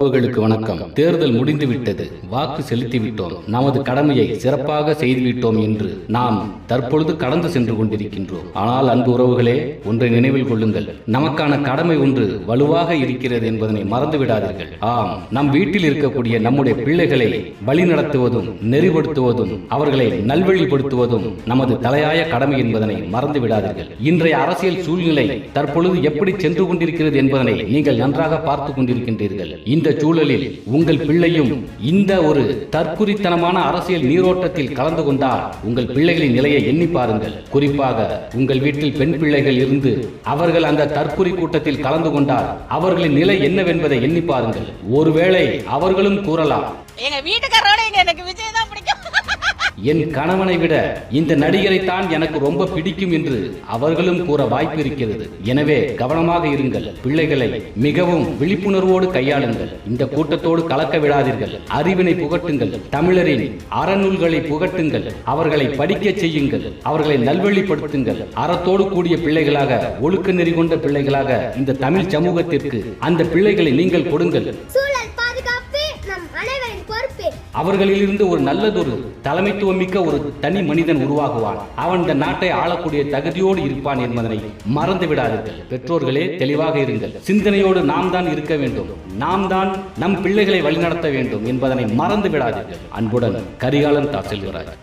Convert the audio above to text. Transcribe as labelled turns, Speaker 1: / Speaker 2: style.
Speaker 1: உறவுகளுக்கு வணக்கம். தேர்தல் முடிந்துவிட்டது, வாக்கு செலுத்திவிட்டோம், நமது கடமையை சிறப்பாக செய்துவிட்டோம் என்று நாம் தற்பொழுது கடந்து சென்று கொண்டிருக்கின்றோம். ஆனால் அன்பு உறவுகளே, ஒன்றை நினைவில் கொள்ளுங்கள், நமக்கான கடமை ஒன்று வலுவாக இருக்கிறது என்பதனை மறந்துவிடாதீர்கள். ஆம், நம் வீட்டில் இருக்கக்கூடிய நம்முடைய பிள்ளைகளை வழிநடத்துவதும் நெறிப்படுத்துவதும் அவர்களை நல்வழிப்படுத்துவதும் நமது தலையாய கடமை என்பதனை மறந்துவிடாதீர்கள். இன்றைய அரசியல் சூழ்நிலை தற்பொழுது எப்படி சென்று கொண்டிருக்கிறது என்பதனை நீங்கள் நன்றாக பார்த்துக் கொண்டிருக்கின்றீர்கள். இந்த சூழலில் உங்கள் பிள்ளையும் இந்த ஒரு தற்குறித்தனமான அரசியல் நீரோட்டத்தில் கலந்து கொண்டால் உங்கள் பிள்ளைகளின் நிலையை எண்ணி பாருங்கள். குறிப்பாக உங்கள் வீட்டில் பெண் பிள்ளைகள் இருந்து அவர்கள் அந்த தற்குறி கூட்டத்தில் கலந்து கொண்டால் அவர்களின் நிலை என்னவென்பதை எண்ணி பாருங்கள். ஒருவேளை அவர்களும் கூறலாம்,
Speaker 2: எங்க வீட்டுக்காரோட எனக்கு விஜய் தான் பிடிக்கும்,
Speaker 1: என் கணவனை விட இந்த நடிகரைத்தான் எனக்கு ரொம்ப பிடிக்கும் என்று அவர்களும் கூற வாய்ப்பு இருக்கிறது. எனவே கவனமாக இருங்கள். பிள்ளைகளை மிகவும் விழிப்புணர்வோடு கையாளுங்கள். இந்த கூட்டத்தோடு கலக்க விடாதீர்கள். அறிவினை புகட்டுங்கள். தமிழரின் அறநூல்களை புகட்டுங்கள். அவர்களை படிக்க செய்யுங்கள். அவர்களை நல்வழிப்படுத்துங்கள். அறத்தோடு கூடிய பிள்ளைகளாக, ஒழுக்க நெறி கொண்ட பிள்ளைகளாக இந்த தமிழ் சமூகத்திற்கு அந்த பிள்ளைகளை நீங்கள் கொடுங்கள். அவர்களிலிருந்து ஒரு நல்லதொரு தலைமைத்துவம் மிக்க ஒரு தனி மனிதன் உருவாகுவான். அவன் இந்த நாட்டை ஆளக்கூடிய தகுதியோடு இருப்பான் என்பதனை மறந்து விடாதீர்கள். பெற்றோர்களே, தெளிவாக இருங்கள். சிந்தனையோடு நாம் தான் இருக்க வேண்டும். நாம் தான் நம் பிள்ளைகளை வழிநடத்த வேண்டும் என்பதனை மறந்து விடாதீர்கள். அன்புடன் கரிகாலன் செல்வராஜ்.